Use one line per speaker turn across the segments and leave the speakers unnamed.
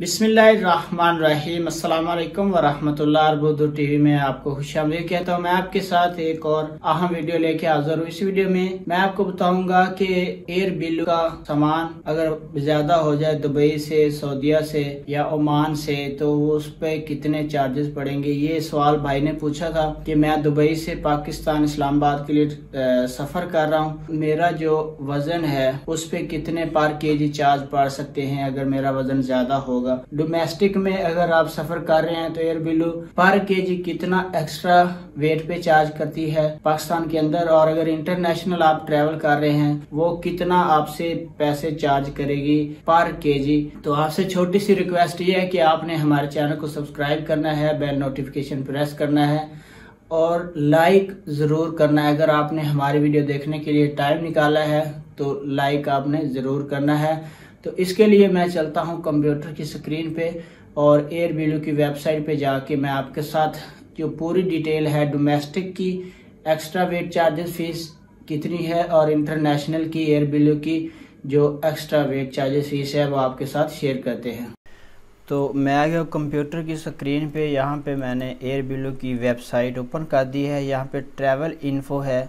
बिस्मिल्लाहिर्रहमानिर्रहीम अस्सलाम वालेकुम वरहमतुल्लाह। अर्बुदू टीवी में आपको खुशामदीद कहता हूँ। मैं आपके साथ एक और अहम वीडियो लेके हाजिर हूँ। इस वीडियो में मैं आपको बताऊंगा कि एयर बिल का सामान अगर ज्यादा हो जाए दुबई से, सऊदीया से या ओमान से, तो उस पे कितने चार्जेस पड़ेंगे। ये सवाल भाई ने पूछा था कि मैं दुबई से पाकिस्तान इस्लामाबाद के लिए सफर कर रहा हूँ, मेरा जो वजन है उस पे कितने पर केजी चार्ज पड़ सकते हैं अगर मेरा वजन ज्यादा होगा। डोमेस्टिक में अगर आप सफर कर रहे हैं तो एयर बिल्लू पर केजी कितना एक्स्ट्रा वेट पे चार्ज करती है पाकिस्तान के अंदर, और अगर इंटरनेशनल आप ट्रेवल कर रहे हैं वो कितना आपसे पैसे चार्ज करेगी पर केजी। तो आपसे छोटी सी रिक्वेस्ट ये है कि आपने हमारे चैनल को सब्सक्राइब करना है, बेल नोटिफिकेशन प्रेस करना है और लाइक जरूर करना है। अगर आपने हमारी वीडियो देखने के लिए टाइम निकाला है तो लाइक आपने जरूर करना है। तो इसके लिए मैं चलता हूं कंप्यूटर की स्क्रीन पे और एयर बिल्लू की वेबसाइट पे जाके मैं आपके साथ जो पूरी डिटेल है डोमेस्टिक की एक्स्ट्रा वेट चार्जेस फीस कितनी है और इंटरनेशनल की एयर बिल्लू की जो एक्स्ट्रा वेट चार्जेस फीस है वो आपके साथ शेयर करते हैं। तो मैं आ गया कंप्यूटर की स्क्रीन पे। यहाँ पे मैंने एयर बिल्लू की वेबसाइट ओपन कर दी है। यहाँ पे ट्रैवल इन्फो है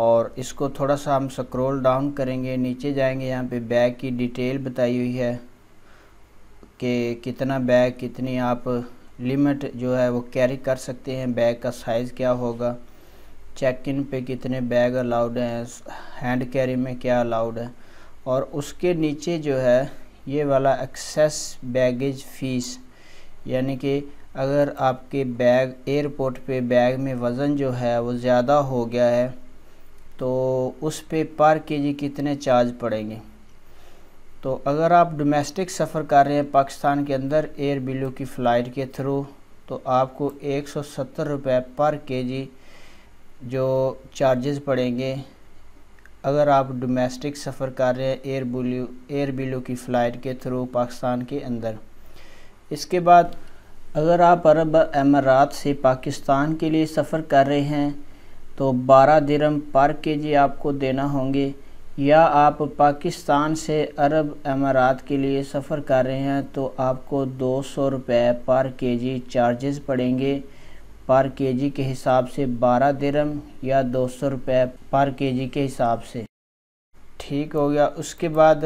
और इसको थोड़ा सा हम स्क्रॉल डाउन करेंगे, नीचे जाएंगे। यहाँ पे बैग की डिटेल बताई हुई है कि कितना बैग, कितनी आप लिमिट जो है वो कैरी कर सकते हैं, बैग का साइज़ क्या होगा, चेक इन पे कितने बैग अलाउड हैं, हैंड कैरी में क्या अलाउड है, और उसके नीचे जो है ये वाला एक्सेस बैगेज फ़ीस, यानी कि अगर आपके बैग एयरपोर्ट पे बैग में वज़न जो है वो ज़्यादा हो गया है तो उस पे पर केजी कितने चार्ज पड़ेंगे। तो अगर आप डोमेस्टिक सफ़र कर रहे हैं पाकिस्तान के अंदर एयर बिल्लू की फ़्लाइट के थ्रू तो आपको 170 रुपये पर केजी जो चार्जेस पड़ेंगे अगर आप डोमेस्टिक सफ़र कर रहे हैं एयर बिल्लू की फ़्लाइट के थ्रू पाकिस्तान के अंदर। इसके बाद अगर आप अरब अमारात से पाकिस्तान के लिए सफ़र कर रहे हैं तो 12 दिरहम पर केजी आपको देना होंगे, या आप पाकिस्तान से अरब अमारात के लिए सफ़र कर रहे हैं तो आपको 200 रुपये पर केजी चार्जेस पड़ेंगे। पर केजी के हिसाब से 12 दिरहम या 200 रुपये पर केजी के हिसाब से। ठीक हो गया। उसके बाद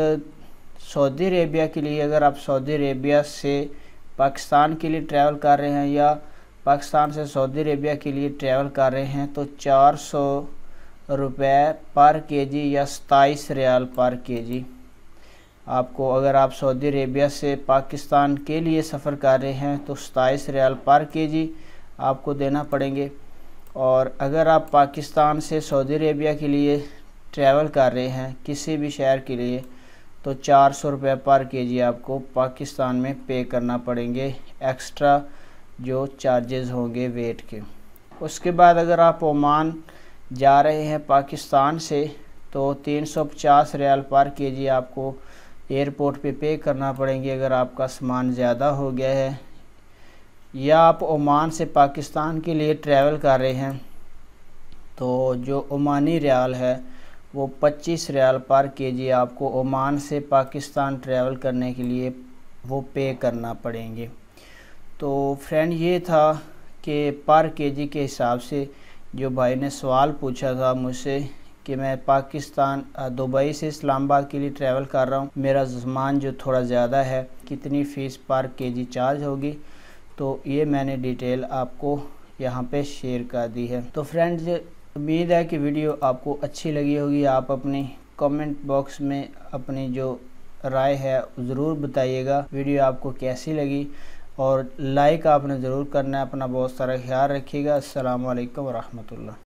सऊदी अरेबिया के लिए अगर आप सऊदी अरेबिया से पाकिस्तान के लिए ट्रैवल कर रहे हैं या पाकिस्तान से सऊदी अरेबिया के लिए ट्रैवल कर रहे हैं तो 400 रुपये पर केजी या 27 रियाल पर केजी आपको, अगर आप सऊदी अरेबिया से पाकिस्तान के लिए सफ़र कर रहे हैं तो 27 रियाल पर केजी आपको देना पड़ेंगे। और अगर आप पाकिस्तान से सऊदी अरेबिया के लिए ट्रैवल कर रहे हैं किसी भी शहर के लिए तो 400 रुपये पर केजी आपको पाकिस्तान में पे करना पड़ेंगे, एक्स्ट्रा जो चार्जेस होंगे वेट के। उसके बाद अगर आप ओमान जा रहे हैं पाकिस्तान से तो 350 रियाल पर केजी आपको एयरपोर्ट पे करना पड़ेंगे अगर आपका सामान ज़्यादा हो गया है, या आप ओमान से पाकिस्तान के लिए ट्रैवल कर रहे हैं तो जो ओमानी रियाल है वो 25 रियाल पर केजी आपको ओमान से पाकिस्तान ट्रैवल करने के लिए वो पे करना पड़ेंगे। तो फ्रेंड ये था कि पर केजी के हिसाब से जो भाई ने सवाल पूछा था मुझसे कि मैं पाकिस्तान दुबई से इस्लामाबाद के लिए ट्रैवल कर रहा हूँ, मेरा सामान जो थोड़ा ज़्यादा है, कितनी फ़ीस पर केजी चार्ज होगी। तो ये मैंने डिटेल आपको यहाँ पे शेयर कर दी है। तो फ्रेंड्स उम्मीद है कि वीडियो आपको अच्छी लगी होगी। आप अपनी कमेंट बॉक्स में अपनी जो राय है ज़रूर बताइएगा वीडियो आपको कैसी लगी, और लाइक आपने ज़रूर करना है। अपना बहुत सारा ख्याल रखिएगा। अस्सलाम वालेकुम रहमतुल्लाह।